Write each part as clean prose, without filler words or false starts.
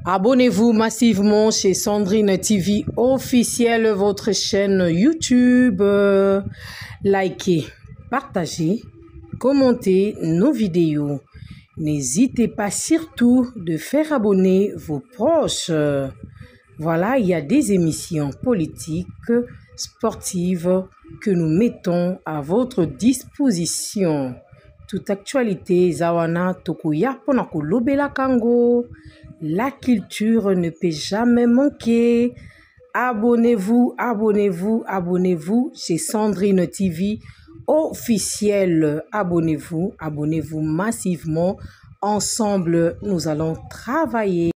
Abonnez-vous massivement chez Sandrine TV officielle, votre chaîne YouTube. Likez, partagez, commentez nos vidéos. N'hésitez pas surtout de faire abonner vos proches. Voilà, il y a des émissions politiques, sportives que nous mettons à votre disposition. Toute actualité, Zawana Tokuya Ponakolobela Kango. La culture ne peut jamais manquer. Abonnez-vous, abonnez-vous, abonnez-vous chez Sandrine TV officielle. Abonnez-vous, abonnez-vous massivement. Ensemble, nous allons travailler.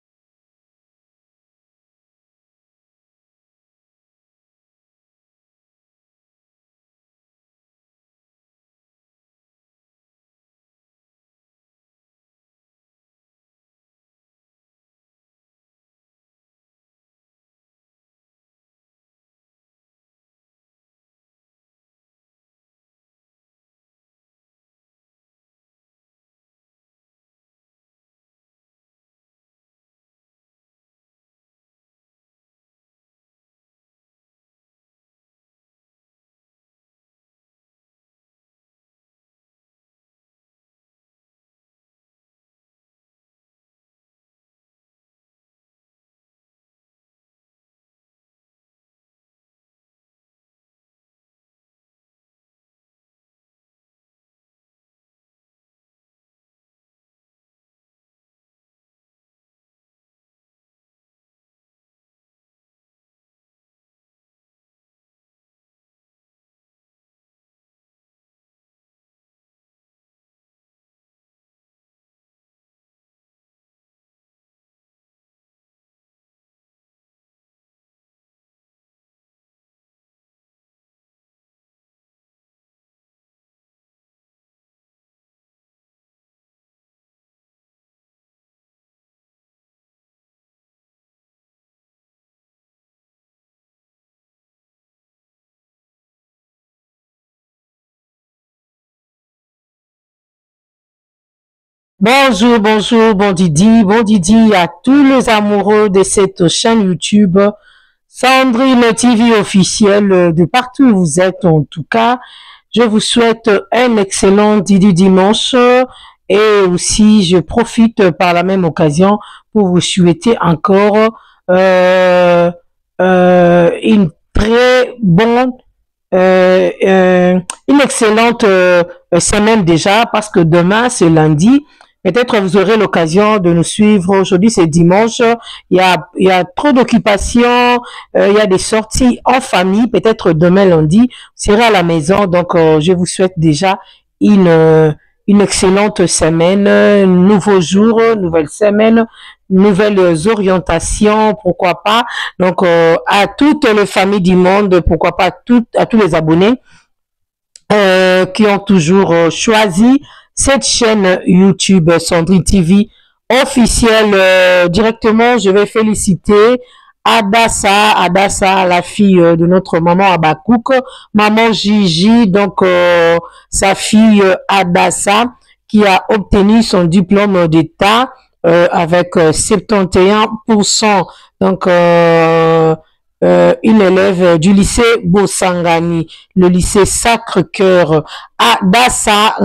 Bonjour, bonjour, bon Didi à tous les amoureux de cette chaîne YouTube, Sandrine TV officielle, de partout où vous êtes en tout cas. Je vous souhaite un excellent Didi dimanche et aussi je profite par la même occasion pour vous souhaiter encore une très bonne, une excellente semaine déjà parce que demain c'est lundi. Peut-être vous aurez l'occasion de nous suivre. Aujourd'hui, c'est dimanche. Il y a trop d'occupations. Il y a des sorties en famille. Peut-être demain, lundi, vous serez à la maison. Donc, je vous souhaite déjà une excellente semaine. Nouveau jour, nouvelle semaine, nouvelles orientations, pourquoi pas. Donc, à toutes les familles du monde, pourquoi pas à tous les abonnés qui ont toujours choisi cette chaîne YouTube Sandrine TV officielle. Directement, je vais féliciter Adassa, la fille de notre maman Abakouk, maman Gigi, donc sa fille Adassa, qui a obtenu son diplôme d'État avec 71%. Donc, une élève du lycée Bosangani, le lycée Sacre-Cœur, Adassa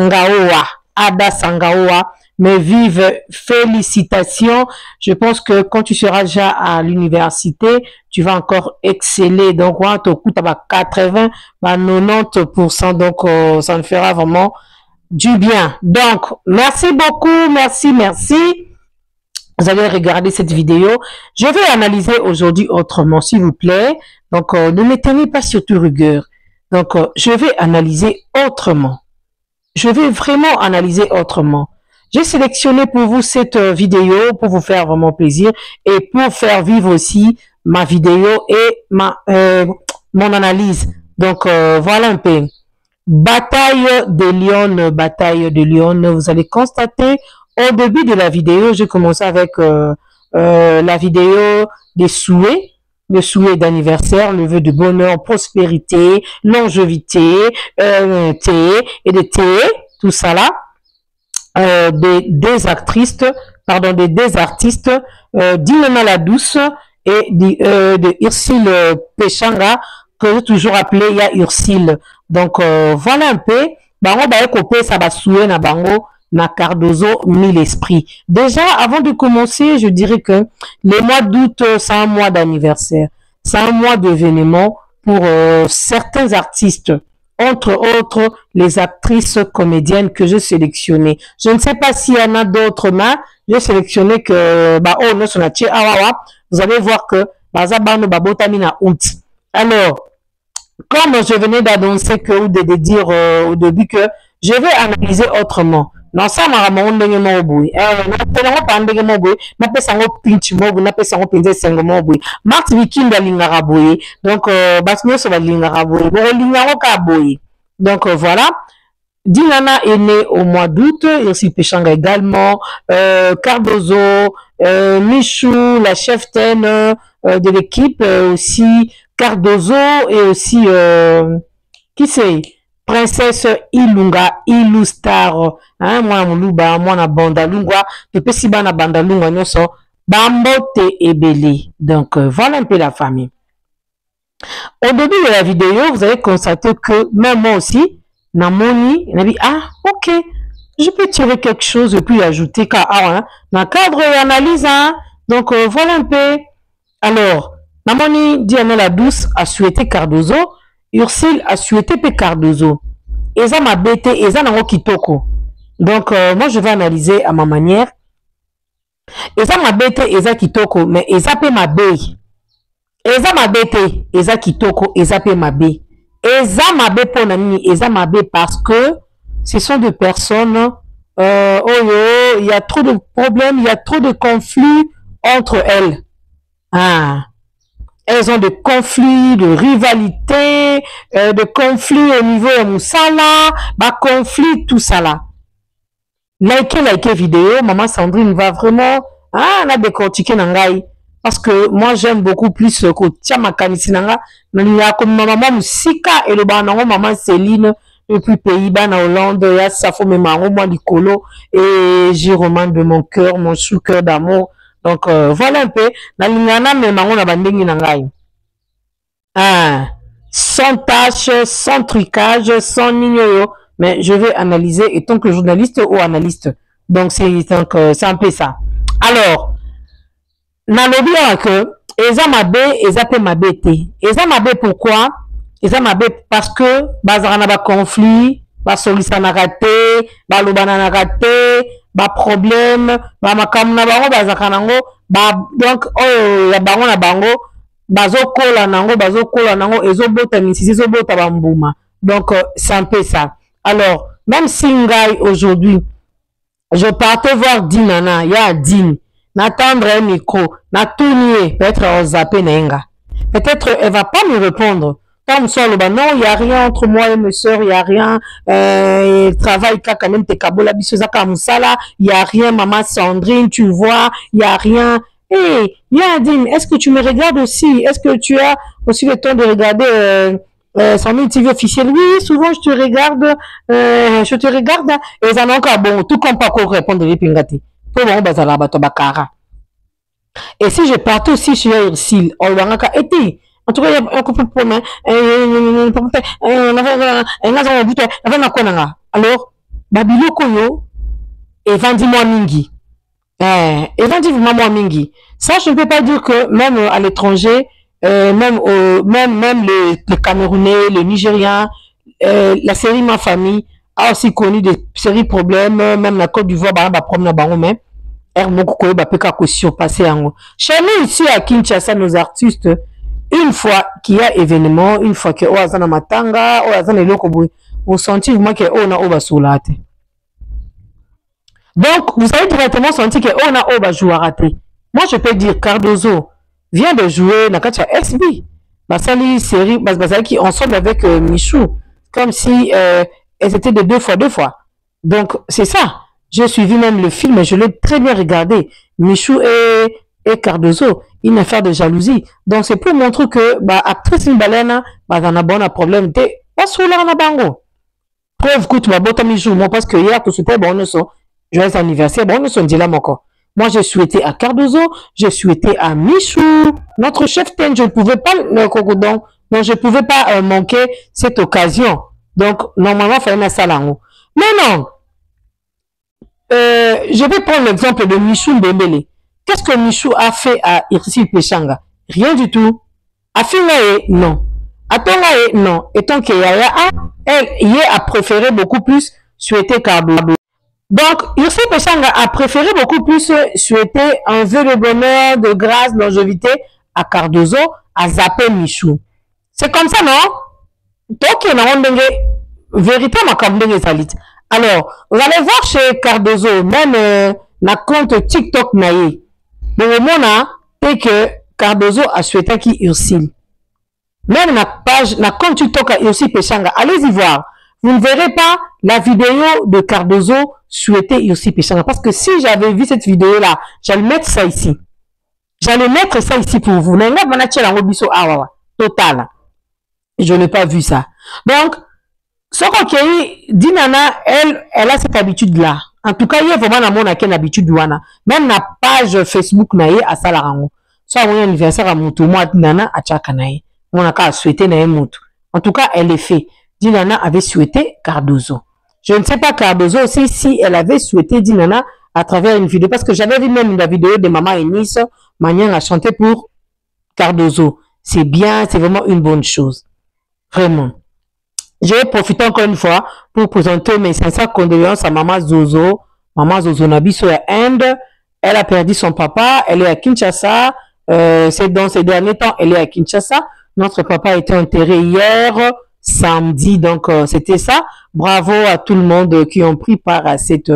Ngaoua, mais vive félicitations. Je pense que quand tu seras déjà à l'université, tu vas encore exceller. Donc, on te coûte à 80, 90%. Donc, ça nous fera vraiment du bien. Donc, merci beaucoup. Merci. Vous allez regarder cette vidéo. Je vais analyser aujourd'hui autrement, s'il vous plaît. Donc, ne m'éteignez pas sur toute rigueur. Donc, je vais analyser autrement. Je vais vraiment analyser autrement. J'ai sélectionné pour vous cette vidéo pour vous faire vraiment plaisir et pour faire vivre aussi ma vidéo et mon analyse. Donc, voilà un peu. Bataille de Lyon. Vous allez constater au début de la vidéo, j'ai commencé avec la vidéo des souhaits, le souhait d'anniversaire, le vœu de bonheur, prospérité, longévité, thé et de thé, tout ça là, des deux actrices pardon, des deux artistes, Dinana la Douce et de Ursule Pechanga, que j'ai toujours appelé Ya Ursule. Donc, voilà un peu. Bango ba ekopé ça va souer na bango na Cardozo mille esprits. Déjà, avant de commencer, je dirais que le mois d'août, c'est un mois d'anniversaire. C'est un mois d'événement pour certains artistes. Entre autres, les actrices comédiennes que j'ai sélectionnées. Je ne sais pas s'il y en a d'autres, mais j'ai sélectionné que, bah, oh, non, vous allez voir que, alors, comme je venais d'annoncer que, ou de dire au début que je vais analyser autrement. Non, ça m'a ramené mon boui. Na pas ndenge mo boui. Na pesa ngo pinch mo boui. Na pesa ngo pinze sengo mo boui. Max Viking da lingara boui. Donc, basmio so ba lingara boui. Bo lingara ka boui. Donc, voilà. Dinana est né au mois d'août. Aussi Pechanga également. Cardozo, Michou, la cheftaine de l'équipe aussi. Cardozo et aussi qui c'est Princesse Ilunga Ilustar hein moi muluba moi na bandalungwa pepe si bana bandalungwa nyoso bambote ebele donc voilà un peu la famille. Au début de la vidéo vous allez constater que même moi aussi namoni nabi ah ok je peux tirer quelque chose et puis ajouter car ah hein, dans cadre et analyse hein donc voilà un peu. Alors Namoni Diana la Douce a souhaité Cardozo, Ursule a souhaité P Cardozo. Eza ma bête, Eza nango kitoko. Donc moi je vais analyser à ma manière. Eza ma bête, Eza kitoko, mais Eza P ma bé. Eza ma bête, Eza kitoko, Eza P ma bé. Eza ma bé pour nani, Eza ma bé parce que ce sont des personnes, il y a trop de problèmes, il y a trop de conflits entre elles. Ah. Elles ont des conflits, de rivalité, de conflits au niveau de Moussala, bah conflit, tout ça là. Likez vidéo, maman Sandrine va vraiment, ah, la décortiquer nangai. Parce que moi j'aime beaucoup plus que Tiama Kanisinanga, mais comme maman Moussika et le banango maman Céline, depuis Pays-Bas, en Hollande, il y a Safo Memaro, moi Nicolo, et Jérôme de mon cœur, mon chou-cœur d'amour. Donc, voilà un peu. Ah, sans tâche, sans trucage, sans nignoyo. Mais je vais analyser, et tant que journaliste ou analyste. Donc, c'est un peu ça. Alors, n'allons que, Eza Mabe, Eza Pe Mabe te. Eza Mabe pourquoi? Eza Mabe parce que, bazarana ba conflit, ba solisana raté, ba lobana na raté, ba problème ba makam na bango bazaka nango ba donc oyo ya bango na bango bazokola nango ezobota misisi ezobota bambuma donc c'est un peu ça. Alors même si ngai aujourd'hui je partais voir Dinana ya Din n'attendre un micro na tourner peut-être au zappé nenga peut-être elle va pas me répondre. Comme ça, non, il n'y a rien entre moi et mes soeurs, il n'y a rien. Il travaille quand même, t'es kabola bisoza comme ça là, il n'y a rien, maman Sandrine, tu vois, il n'y a rien. Hé, Yadine, est-ce que tu me regardes aussi? Est-ce que tu as aussi le temps de regarder Sandrine TV officiel? Oui, souvent je te regarde, et ça n'a encore bon, tout comme pas qu'on répondre les pingati. Pour moi, bazala bato bakara. Et si je partais aussi sur Ursule, on va été. En tout cas, il y a un couple de problèmes. Alors, Babilo Koyo, et vendis-moi Mingi. Et vendis-moi Mingi. Ça, je ne peux pas dire que même à l'étranger, même les Camerounais, les Nigériens, la série Ma Famille a aussi connu des séries problèmes, même la Côte d'Ivoire, bah, problème là-bas, même. Chez nous, ici à Kinshasa, nos artistes, une fois qu'il y a événement, une fois que Oazana Matanga, Oazana Lokoboui, vous sentez vraiment que on a Oba Soulate. Donc, vous allez directement sentir que on a Oba Jouarate. Moi, je peux dire, Cardozo vient de jouer dans la SB. Basali série, Basali qui ensemble avec Michou, comme si elles étaient de deux fois. Donc, c'est ça. J'ai suivi même le film et je l'ai très bien regardé. Michou et Cardozo, une affaire de jalousie. Donc, c'est pour montrer que, bah, actrice une baleine, bah, dans un bon problème, t'es, pas sous la bango. Preuve que tu m'as botté Michou, moi, parce que hier, tout c'était bon, nous sommes, joyeux anniversaire, bon, nous sommes dit là, mon corps. Moi, j'ai souhaité à Cardozo, j'ai souhaité à Michou, notre chef ten, je ne pouvais pas, donc je ne pouvais pas manquer cette occasion. Donc, normalement, il fallait mettre ça là-haut. Mais non, je vais prendre l'exemple de Michou Mbembele. Qu'est-ce que Michou a fait à Irsi Pechanga? Rien du tout. Afingaye, non. Atongaye, non. Et tant qu'il y a elle a préféré beaucoup plus souhaiter Cardozo. Donc, Irsi Pechanga a préféré beaucoup plus souhaiter un vœu de bonheur, de grâce, de longévité à Cardozo, à zapper Michou. C'est comme ça, non? Donc, il y a une vérité, ma kambenge salit. Alors, vous allez voir chez Cardozo, même na compte TikTok naïe. Donc, au moins, c'est que Cardozo a souhaité qu'il Ursile. Même na page, na compte TikTok à Ursi Pechanga, allez-y voir. Vous ne verrez pas la vidéo de Cardozo souhaiter Ursi Pechanga. Parce que si j'avais vu cette vidéo-là, j'allais mettre ça ici. J'allais mettre ça ici pour vous. Total. Je n'ai pas vu ça. Donc, ce qu'on Dinana, elle a cette habitude-là. En tout cas, il y a vraiment une habitude. Même la page Facebook, à Salarango. Soit mon anniversaire à Moutou, moi, Dinana, à Tchakanaï. On a souhaité Naï Moutou. En tout cas, elle est fait. Dinana avait souhaité Cardozo. Je ne sais pas Cardozo aussi si elle avait souhaité Dinana à travers une vidéo. Parce que j'avais vu même la vidéo de Maman Eunice, Magnan a chanté pour Cardozo. C'est bien, c'est vraiment une bonne chose. Vraiment. Je vais profiter encore une fois pour présenter mes sincères condoléances à Maman Zozo. Maman Zozo Nabiso est Inde. Elle a perdu son papa. Elle est à Kinshasa. C'est dans ces derniers temps, elle est à Kinshasa. Notre papa a été enterré hier, samedi. Donc, c'était ça. Bravo à tout le monde qui ont pris part à cette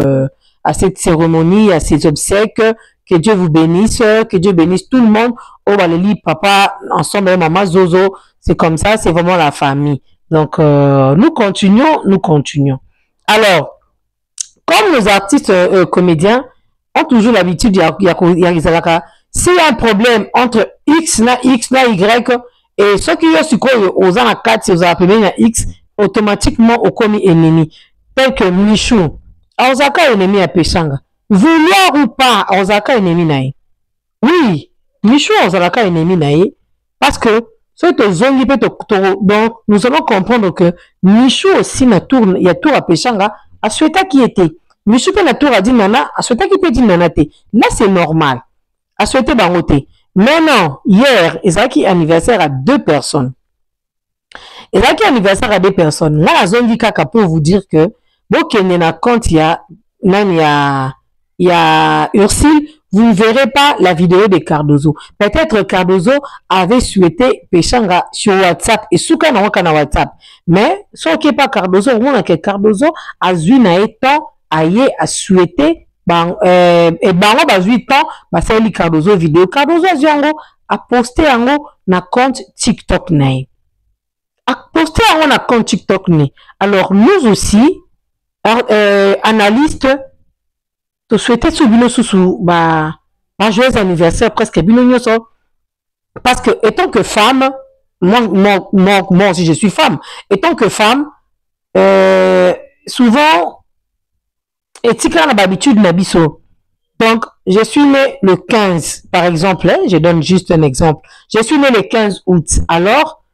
cérémonie, à ces obsèques. Que Dieu vous bénisse. Que Dieu bénisse tout le monde. Oh, Valérie, papa, ensemble avec Maman Zozo. C'est comme ça. C'est vraiment la famille. Donc, nous continuons. Alors, comme nos artistes comédiens ont toujours l'habitude, s'il y a un problème entre X na Y, et ceux qui ont aux ans 4, aux appelés X, automatiquement au commis ennemi, tel que Michou, Ozaka ennemi à Pechanga. Vouloir ou pas, Ozaka ennemi naï. Oui, Michou Ozaka ennemi naï, parce que donc, nous allons comprendre que Michou aussi, il y a tour à Pechanga, à souhaiter qui était. Michou peut la tour à dire nana, à souhaiter qui peut dire nana. Là, c'est normal. À souhaiter bangoté. Mais non, hier, Ezaki anniversaire à 2 personnes. Ezaki anniversaire à 2 personnes. Là, la zone du caca pour vous dire que, bon, qu'il y a compte, il y a Ursule. Vous ne verrez pas la vidéo de Cardozo. Peut-être Cardozo avait souhaité Pechanga sur WhatsApp et Souka na WhatsApp. Mais, ce qui n'est pas Cardozo, on a que Cardozo a eu na étant a souhaité et bango ba 8 ans ba sali Cardozo vidéo. Cardozo a posté ango na compte TikTok na. A posté ango na compte TikTok na. Alors nous aussi analystes te souhaiter sous bino sous joyeux anniversaire presque bino nyoso, parce que étant que femme, moi aussi je suis femme, étant que femme, souvent et tika na habitude na biso. Donc je suis née le 15 par exemple, je donne juste un exemple, je suis née le 15 août. Alors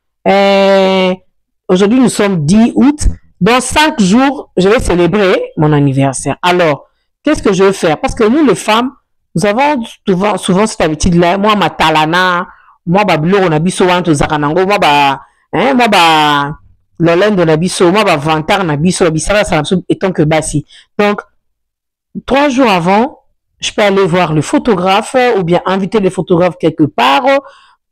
aujourd'hui nous sommes 10 août, dans 5 jours je vais célébrer mon anniversaire. Alors qu'est-ce que je vais faire? Parce que nous, les femmes, nous avons souvent cette habitude-là. Moi, ma talana, moi, babilo, on a biso, on zakanango, moi, l'olène de la biso, moi, vantar, na biso, bisara, ça étant que bassi. Donc, 3 jours avant, je peux aller voir le photographe, ou bien inviter les photographes quelque part,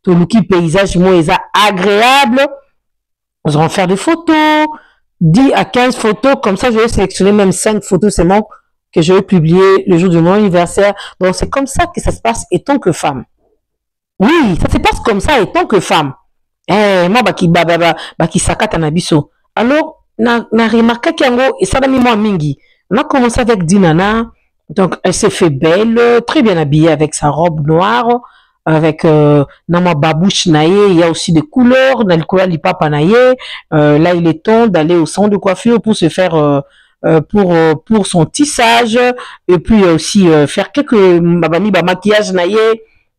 tout le qui paysage, moi, est agréable. Nous allons faire des photos, 10 à 15 photos, comme ça, je vais sélectionner même 5 photos, c'est mon que je vais publier le jour de mon anniversaire. Donc, c'est comme ça que ça se passe étant que femme. Oui, ça se passe comme ça étant que femme. Moi, qui sakata na biso. Alors, na remarqué qu'il y a et ça m'a mis moi mingi. On a commencé avec Dinana. Donc, elle s'est fait belle, très bien habillée avec sa robe noire, avec nama babouche naïe. Il y a aussi des couleurs, dans le couleur lipapa naïe. Là, il est temps d'aller au centre de coiffure pour se faire pour son tissage, et puis aussi faire quelques maquillage naïe.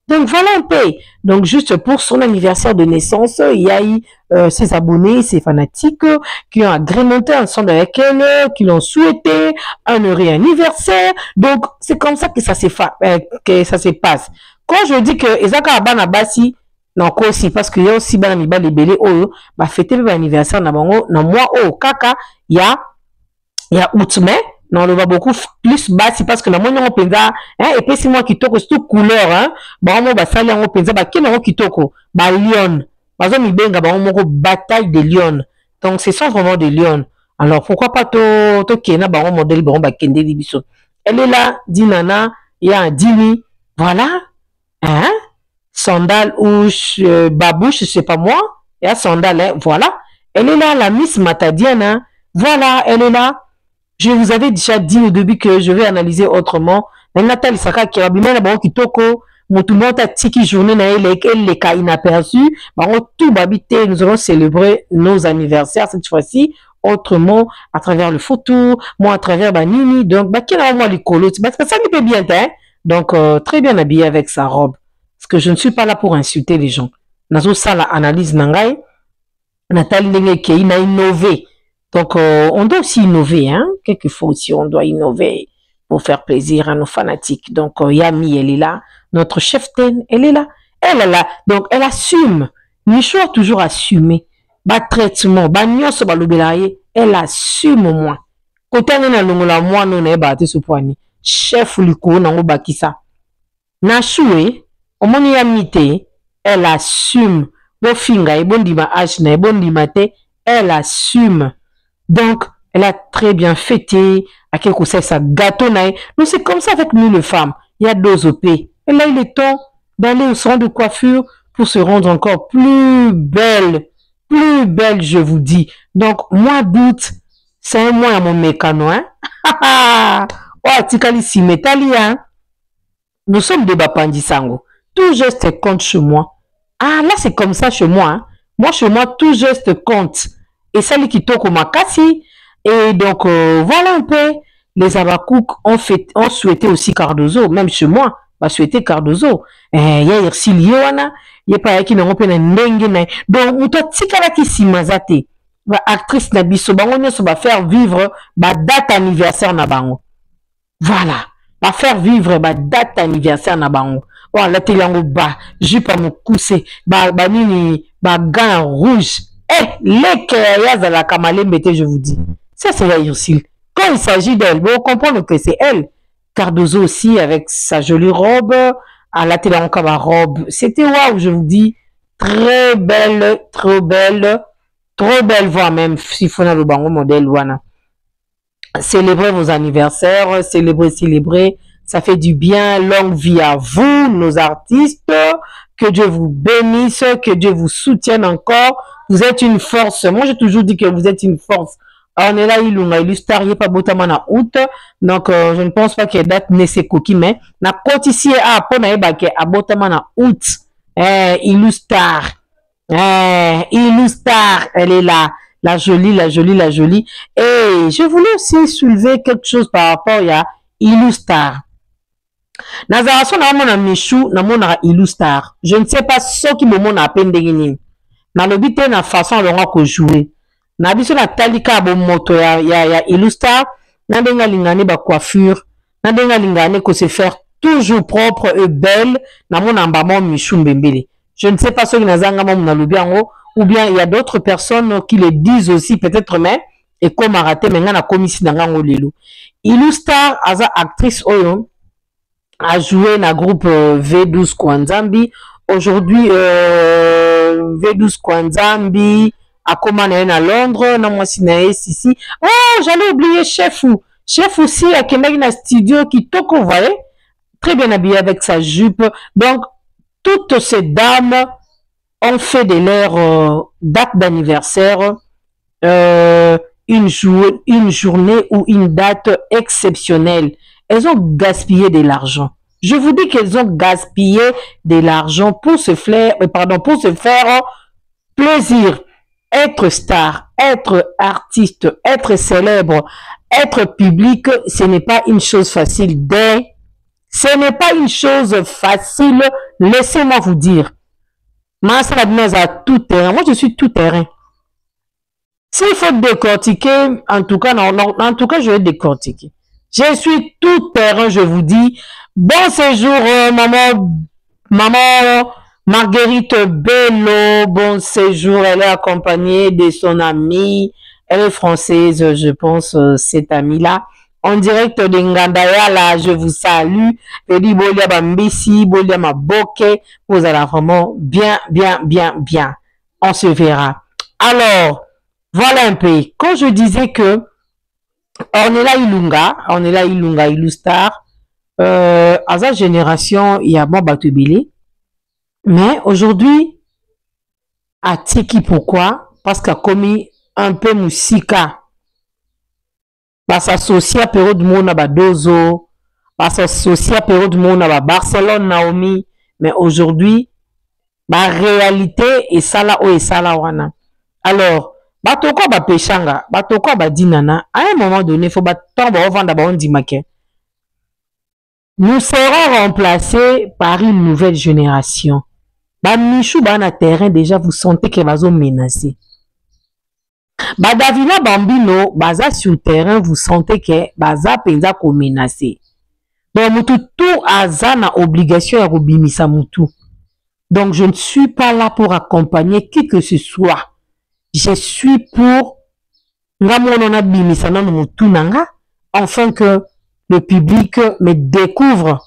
Donc voilà un peu. Donc juste pour son anniversaire de naissance, il y a eu ses abonnés, ses fanatiques qui ont agrémenté ensemble avec elle, qui l'ont souhaité un heureux anniversaire. Donc c'est comme ça que ça se passe. Quand je dis que Ezaka Abana Basi, non quoi aussi parce qu'il y a aussi bana mibali belé oh bah fêter l'anniversaire na bango na moi oh kaka il y a août mais non le va beaucoup plus bas c'est parce que la moyen on penza hein et puis c'est moi qui toko c'est couleur hein bah on va saler on penza bah quel qui toko bah lion bazo mi benga bah on bataille des lions donc ce sont vraiment des lions alors pourquoi pas to kena bah on modèle bah on va kende libiso elle est là dinana il y a un dini voilà hein sandal ou babouche je sais pas moi il y a sandal hein, voilà elle est là la Miss Matadiana voilà elle est là. Je vous avais déjà dit au début que je vais analyser autrement. Nathalie Saka qui a bien bon kitoko, motumo ta tiki journée na elle les cas inaperçus. Bon tout babité, nous allons célébrer nos anniversaires cette fois-ci autrement à travers le photo, moi à travers Banini. Donc bah qui a moi les colos, parce que ça lui fait bien hein. Donc très bien habillé avec sa robe. Parce que je ne suis pas là pour insulter les gens. Nazo ça la analyse nangai. Nathalie Ndenge qui a innové. Donc, on doit aussi innover, hein. Quelquefois aussi, on doit innover pour faire plaisir à nos fanatiques. Donc, Yami, elle est là. Notre chef ten, elle est là. Elle est là. Donc, elle assume. Michou a toujours assumé. Ba traitement, ba nyonso ba lobelaye, elle assume au moins. Côté na longola moi non e ba te sopoani. Chef liko na ngo bakisa. Na choué, au moni Yami te, elle assume. Bo finga e bon dima h na e bon dima te, elle assume. Donc, elle a très bien fêté, à quelque chose, ça gâteau naï. Nous, c'est comme ça avec nous, les femmes. Il y a 2 OP. Et là, il est temps d'aller au salon de coiffure pour se rendre encore plus belle, je vous dis. Donc, mois d'août, c'est un mois à mon mécano, hein. Oh, tikali si métalli, hein. Nous sommes des Bapandisango. Tout geste compte chez moi. Ah, là, c'est comme ça chez moi, hein. Moi, chez moi, tout geste compte. Et celle qui toque au Makassi. Et donc, voilà un peu. Les Abakouk ont souhaité aussi Cardozo. Même chez moi, va souhaiter Cardozo. Il y a Irsili Yoana. Il y a pas qui n'ont pas n'engene. Donc, on doit tikala qui si mazate. Actrice Nabiso, bango se va faire vivre ma date anniversaire na bango. Voilà. Va faire vivre ma date anniversaire na bango. Voilà, télé en bas. Jupe à mon coussé. Nini, gant rouge. Les créas à la Kamalé Mbete, je vous dis. Ça, c'est la Ursule. Quand il s'agit d'elle, vous comprenez que c'est elle. Cardozo aussi, avec sa jolie robe, à la télé encore ma robe. C'était waouh, je vous dis. Très belle, trop belle. Trop belle, voire même, si faut le bango modèle, wana. Célébrez vos anniversaires, célébrez. Ça fait du bien. Longue vie à vous, nos artistes. Que Dieu vous bénisse, que Dieu vous soutienne encore. Vous êtes une force. Moi, j'ai toujours dit que vous êtes une force. On est là, il starié pas botamana août. Donc, je ne pense pas qu'il y ait date nesse coquille, mais na cotissier à pona ebake à botamana août. Illustar. Illustar. Elle est là. La jolie. Et je voulais aussi soulever quelque chose par rapport à Illustar. Nazarason na mona Michou, na mona Illustar. Je ne sais pas ce qui me mona à peine de na lobite na façon longa ko jouer. Na biso na talika bo moto ya Illustar, na benga lingane ba coiffure, na benga lingane ko se faire toujours propre et belle, na mona mbamo Michou Mbembele. Je ne sais pas ce qui nazanga mo na lobi yango ou bien il y a d'autres personnes qui le disent aussi peut-être mais et comme raté mais na komisi na ngango lelo. Illustar aza actrice oyo a joué na groupe V12 Kwanzambi. Aujourd'hui, V12 Kwanzambi a commandé à Londres. Na moi ici. Oh, j'allais oublier Chef aussi a un studio qui toque, vous voyez, très bien habillé avec sa jupe. Donc, toutes ces dames ont fait de leur date d'anniversaire une journée ou une date exceptionnelle. Elles ont gaspillé de l'argent. Je vous dis qu'elles ont gaspillé de l'argent pour se faire, plaisir. Être star, être artiste, être célèbre, être public, ce n'est pas une chose facile. Ce n'est pas une chose facile. Laissez-moi vous dire. Moi, je suis tout terrain. S'il faut décortiquer, en tout cas, en tout cas, je vais décortiquer. Je suis tout terrain, je vous dis. Bon séjour, maman Marguerite Bello. Bon séjour, elle est accompagnée de son amie. Elle est française, je pense, cette amie-là. En direct de Ngandaya, là, je vous salue. Je dis, Bolia Bambisi, Bolia Maboke. Vous allez vraiment bien, bien, bien, bien. On se verra. Alors, voilà un peu. Quand je disais que Ornella Ilunga, Ilustar, à sa génération, il y a bon Batubili. Mais aujourd'hui, à Tiki, pourquoi? Parce qu'il a commis un peu Moussika. Bah, s'associer à Péro de Mona Badozo, bah, s'associer à Péro de Mona Barcelone, Naomi. Mais aujourd'hui, bah, réalité, et ça là, et ça là, wana. Alors, bah, toko ba pechanga, bah, toko ba dinana, à un moment donné, il faut bah, tomber au vent d'abord, on dit maquet. Nous serons remplacés par une nouvelle génération. Bah, Michou, bah, na terrain, déjà, vous sentez que va menacé. Bah, Davina Bambino, baza sur le terrain, vous sentez que baza penza ko menacé. Donc, mutu tout aza na obligation ya kobimisa mutu. Donc, je ne suis pas là pour accompagner qui que ce soit. Je suis pour ngamonona bimisa na mutu nanga, afin que le public me découvre,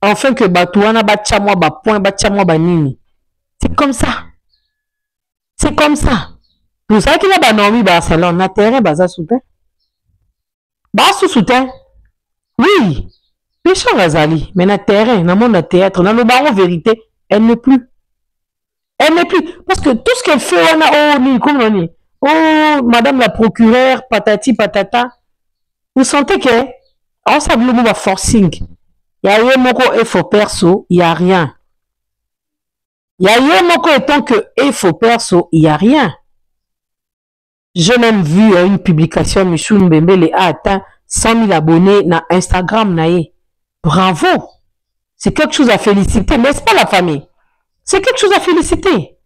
afin que batouana batchamwa ba point batchamwa ba nini. C'est comme ça. C'est comme ça. Vous savez qu'il y a ba Naomi Barcelone, na terrain baza soutien. Basu soutien. Oui. Péchant Razali, mais na terrain, na monde na théâtre, na le baron vérité, elle n'est plus. Elle n'est plus. Parce que tout ce qu'elle fait, on a, oh, ni, comme on dit, oh, madame la procureure, patati patata, vous sentez que, on s'appelle le mot forcing. Il y a eu moko effort perso, il n'y a rien. Il y a eu moko étant que effort perso, il n'y a rien. J'ai même vu une publication, Michou Mbembele a atteint 100 000 abonnés na Instagram naïe. Bravo. C'est quelque chose à féliciter, n'est-ce pas la famille? C'est quelque chose à féliciter.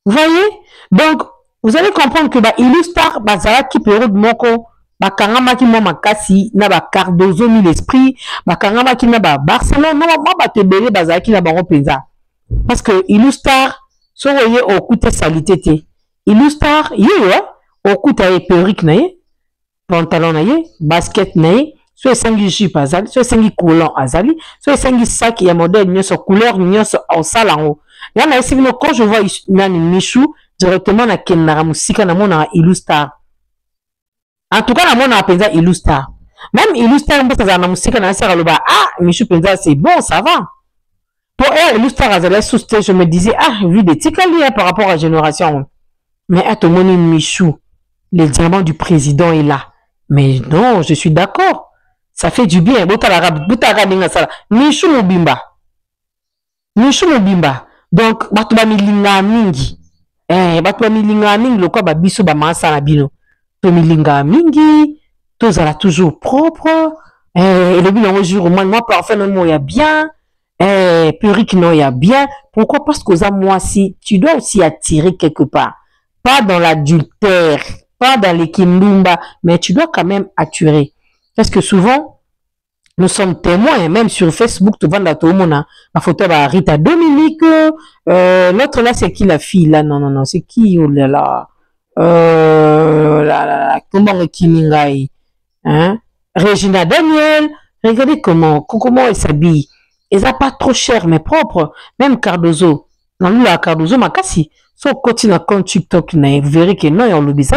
Vous voyez? Donc, vous allez comprendre que bah, Ilustar, bah, Zara qui peut de moko, bah, Kangama qui m'a makasi, na ba Cardozo mis l'esprit, bah, Kangama qui n'a ba Barcelone, non, moi, bah, te belé, bah, Zara qui n'a ba repenza. Parce que Ilustar, so voyez, au coup de salité, Ilustar, yo, au coup de perruque, naïe, pantalon, naïe, basket, naïe, soit 5 jupe azali, soit 5 coulants azali, soit 5 sacs, il y a modèle, il y a couleur, il y a en salle en haut. Là, quand je vois Nani Michou, directement, na Kenara Moussika, na mon Ilustar. En tout cas, na mon Penza Ilustar. Même Ilustar, na Moussika, na Sera Loba, ah, Michou Penza, c'est bon, ça va. Pour elle, Ilustar azali, je me disais, ah, vu des tikali par rapport à la génération. Mais à tout le monde, Michou, le diamant du président est là. Mais non, je suis d'accord. Ça fait du bien. Michou Mobimba. Michou Mobimba. Donc, batuba milinga mingi. Batuba milinga mingi, le quoi, biso ba masa na bino. To milinga mingi, to zala toujours propre. Le bilan au jour, moi, parfait, non, il y a bien. Perruque, non, il y a bien. Pourquoi? Parce que moi, si, tu dois aussi attirer quelque part. Pas dans l'adultère, pas dans les kindumba, mais tu dois quand même attirer. Parce que souvent, nous sommes témoins, même sur Facebook, tu vois, la photo de Rita Dominique, l'autre là, c'est qui la fille là? Non, c'est qui? Oh là là, comment Kiningai, hein? Regina Daniel, regardez comment elle s'habille. Elle n'est pas trop cher, mais propre. Même Cardozo, non, lui, la Cardozo, ma cassi. So, continue à compte TikTok, vous verrez que non, et on l'oublie.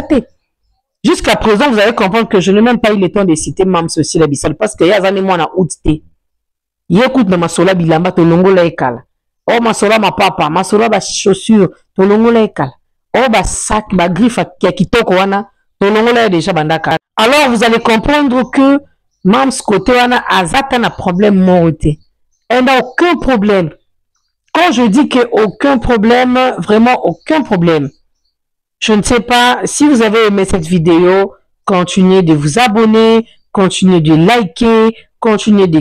Jusqu'à présent, vous allez comprendre que je n'ai même pas eu le temps de citer Mam Sosi la Bissal parce qu'il y a des années, moi, na outé. Yécoute na masola bilamba, to longo la ekala. Oh, masola ma papa, masola ba chaussure, to longo la ekala. Oh, ba sac, ba griffe, qui a kitoko wana, to longo la déjà bandaka. Alors, vous allez comprendre que Mam côté wana, azata na problème moralité. Elle n'a aucun problème. Quand je dis que aucun problème, vraiment aucun problème. Je ne sais pas si vous avez aimé cette vidéo, continuez de vous abonner, continuez de liker, continuez de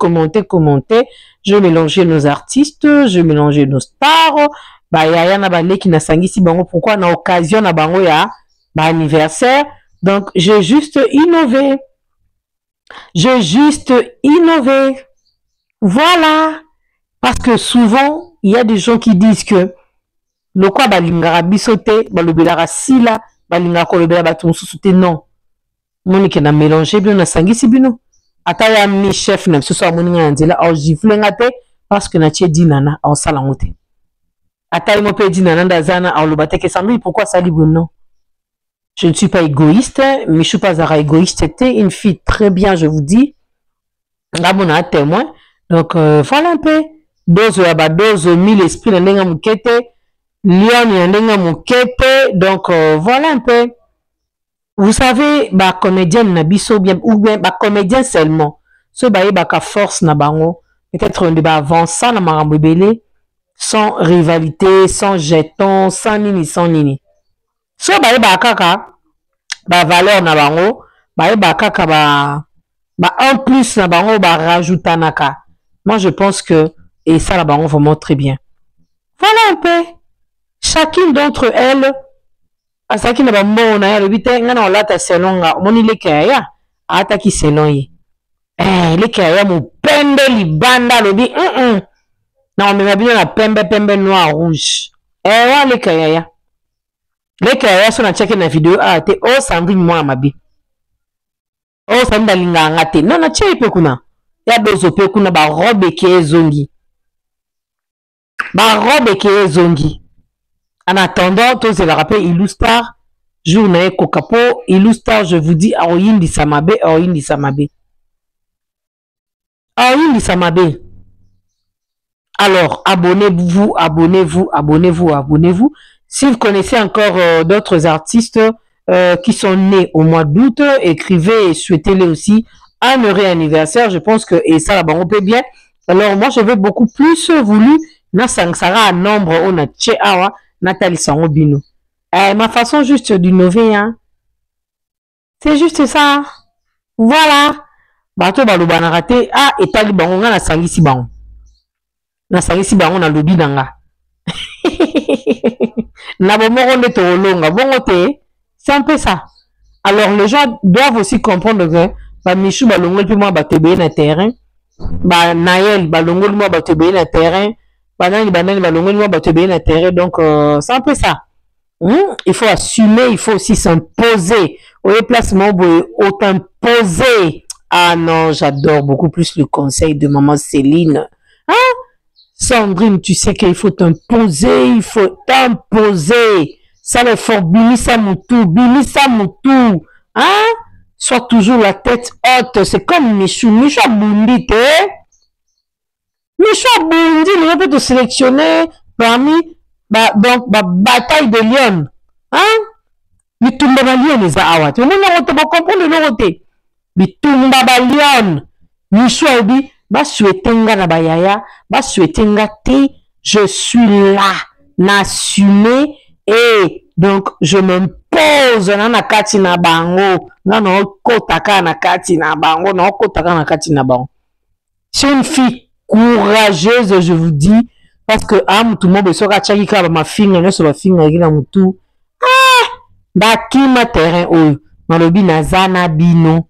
commenter. Je mélangeais nos artistes, je mélangeais nos stars. Bah, yaya na bale qui n'a sangisi bango, pourquoi na occasion na bango ya, bah, anniversaire. Donc, j'ai juste innové. Voilà. Parce que souvent, il y a des gens qui disent que le quoi balingara bisote, balobela sila, balingara kolobela batonsusu te, non. Monique na mélangé bien na sangisi bino. Ata ya mi chef na biso so amoninga nzela au giflenga te parce que na tie dinana au salangote. Ata imo pe dinana ndazana au lobate ke Sandrine, pourquoi ça libre, non? Je ne suis pas égoïste, mais je suis pas égoïste. C'était une fille très bien, je vous dis. Là, mon a témoin. Donc, voilà un peu. Dose là-bas, dose 1000 esprits, n'endenga moukete. Lion, n'endenga moukete. Donc, voilà un peu. Vous savez, bah, comédien n'abisso bien, ou bien, bah, comédien seulement. Ce baye, bah, ka force na bango. Peut-être un débat avant ça, na marambébélé. Sans rivalité, sans jeton, sans nini, sans nini. So baye ba kaka ba valeur na bango, baye ba kaka ba en plus na bango ba rajouta naka. Moi je pense que et ça la bango vraiment très bien. Voilà un peu. Chacune d'entre elles a ça qui na ba mona ya le bite ngana olata selonga moni le kaya ata ki selon yi. Le kaya mo pembe libanda lo bi na me mabino na pembe noir rouge. Wa le kaya ya. Les carrières sont checké na vidéo a te o Sandrine moi mabi. O Sandrine linga ngate. Non na chepe kuna. Ya dozo pe kuna ba robe ke zongi. Ba robe ke zongi. En attendant, tous se le rappel Illustar journée Kokapo Illustar, je vous dis Aoyindi Samabe. Alors, abonnez-vous. Si vous connaissez encore d'autres artistes qui sont nés au mois d'août, écrivez et souhaitez-les aussi un heureux anniversaire. Je pense que et ça là-bas on peut bien. Alors moi je veux beaucoup plus voulu na sangsara à nombre on a tcheawa Nathalie Sangobino. Ma façon juste d'innover hein. C'est juste ça. Voilà. Bato baloba na raté et tali bango na sangisi bango. Na sangisi bango na lobi nanga. C'est un peu ça. Alors les gens doivent aussi comprendre que bah Michou balongol puis moi batebe na terrain, bah Naël balongol moi batebe na terrain, banani balongol moi batebe na terrain, donc c'est un peu ça. Il faut assumer, il faut aussi s'imposer. Au déplacement autant poser. Ah non, j'adore beaucoup plus le conseil de maman Céline. Hein? Sandrine, tu sais qu'il faut t'imposer, Ça le fort, Bimisa Moutou. Hein? Sois toujours la tête haute. C'est comme Michou Bundi, Michou Bundi, il va te sélectionner parmi, donc, bataille de lion. Hein? Mitumba lion, les awa. Tu vas comprendre le côté. Mitumba lion. Michou Bundi. Souhaitenga na bayaya, souhaitenga te, je suis là, n'assumer et donc je m'impose na kati na bango, na kotaka na kati na bango, C'est une fille courageuse, je vous dis, parce que tout le monde sera tchaki ka ma finga, ne sera finga gina mutu. Bakima terrain oyo, malobi nazana bino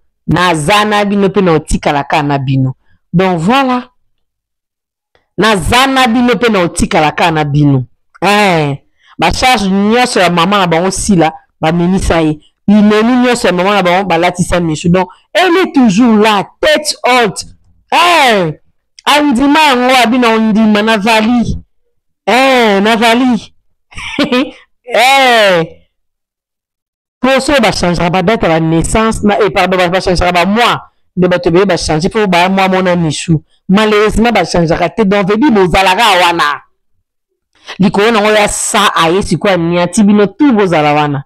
pe na otika la kana bino. Donc voilà. Nazana bino pe na otika la kana bino. Ba charge nyonso ya maman na bango si là, ba menisa ye. Bineni nyonso ya maman na bango ba latisa Michou. Donc elle est toujours là, tête haute. Andima ngo abina ondima na vali. Na vali. Pour ça ba changera ba date à la naissance na pardon ba changera ba mois. De batebe ba changer pour ba moi mon Michou malheureusement ba changera te donc vebi bozalaka wana likolo na ya sa aye sikwa niati bino tout bozala wana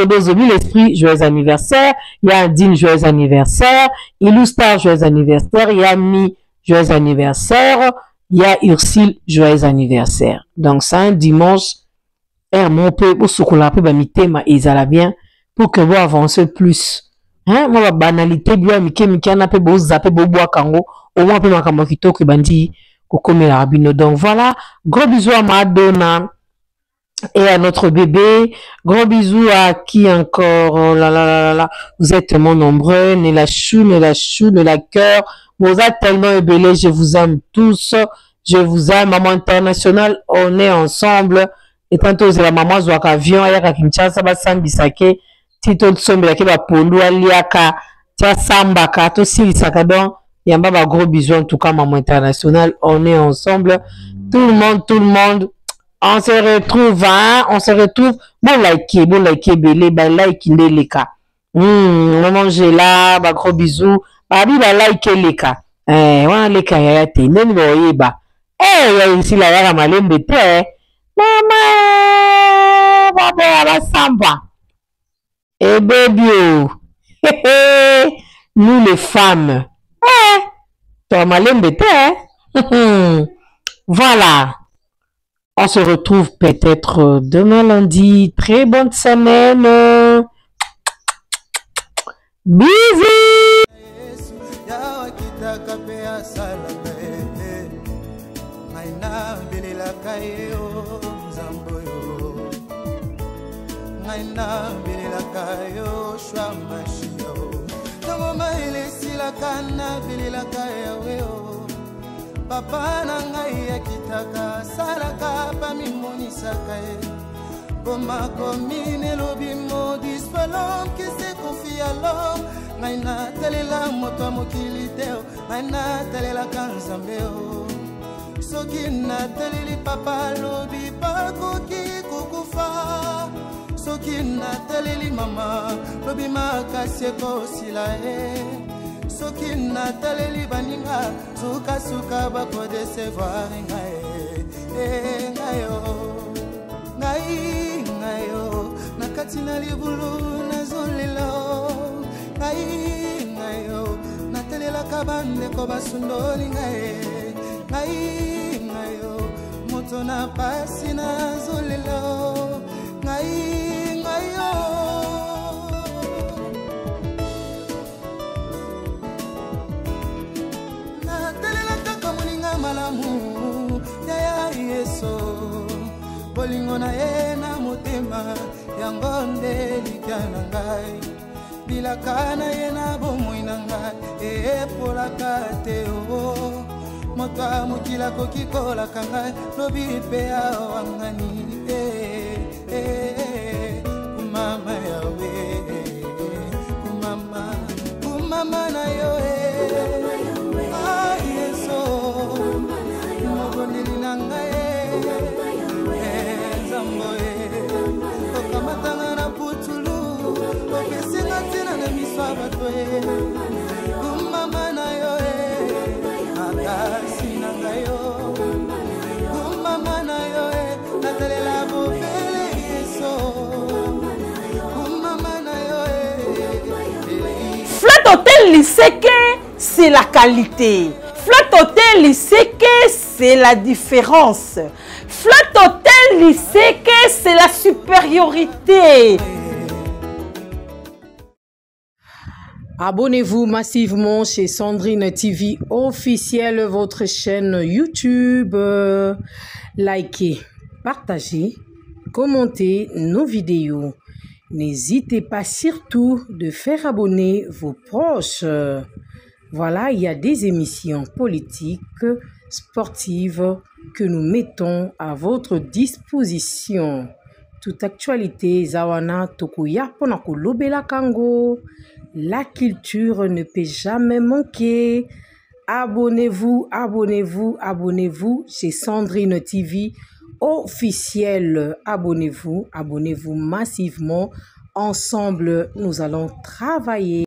dozo bi l'esprit joyeux anniversaire, il y a Dine joyeux anniversaire, Illustar joyeux anniversaire, il y a Mi joyeux anniversaire, il y a Ursule joyeux anniversaire. Donc c'est un dimanche mon peu au sokola peu ba mitema ezala bien pour que vous avancez plus. Hein, moi la banalité bien mike na pe bo zape bo bois kango au moins peu makambo kitoko bandi ko komela rabino. Donc voilà, gros bisous à Madonna et à notre bébé. Gros bisous à qui encore? Oh là là là là. Vous êtes tellement nombreux. Nela chou, de la cœur. Vous êtes tellement ébélés. Je vous aime tous. Je vous aime. Maman internationale, on est ensemble. Et tantôt, c'est la maman Zouaka avion. Ayaka Kinshasa, Basan Bisake. Tito Tsombe, Yake Bapolu, Aliaka. Tia Sambaka. Tout si Sakadon. Yamba, ba gros bisous. En tout cas, maman internationale, on est ensemble. Tout le monde. On se retrouve, hein? On se retrouve. Bon, like, belé, bah, like, les cas. Maman, j'ai là, bah, gros bisous. Bah, bah, like, les cas. Ouais, les cas, y'a été, même, bah. Y'a ici, là, y'a la malembe, maman, bah, samba. Baby, nous, les femmes. Toi, malembe, voilà. On se retrouve peut-être demain lundi. Très bonne semaine. Bisous. Papa na ngai ya kitaka salaka pa mimonisaka e Boma komine lobi modis palom qui se confie à l'homme ngai na telela moto mokili teo ngai na telela kanzambeo soki na teleli papa lobi bakoki kukufa soki na teleli mama lobi makasi ekosila e soki na taleli baninga suka suka bako desevoir ngayo nakati na libulu nazolelo ngayo natelela kabande ko basundoli ngayo moto na pasi nazolelo ngayo malamu ya yeso bolingo na ye na motema yango nde likana ngai bilaka na ye na bomoi na ngai epolaka te o moto amokila koki kolaka ngai lobi mpe awangani kumama yawe kumama na yo Flat Hotel Liseke, c'est la qualité. Flat Hotel Liseke, c'est la différence. Flat Hotel Liseke, c'est la supériorité. Abonnez-vous massivement chez Sandrine TV officielle, votre chaîne YouTube. Likez, partagez, commentez nos vidéos. N'hésitez pas surtout de faire abonner vos proches. Voilà, il y a des émissions politiques, sportives que nous mettons à votre disposition. Toute actualité, Zawana Tokuya Ponako Lobela Kango. La culture ne peut jamais manquer. Abonnez-vous, abonnez-vous, abonnez-vous chez Sandrine TV officielle. Abonnez-vous, abonnez-vous massivement. Ensemble, nous allons travailler.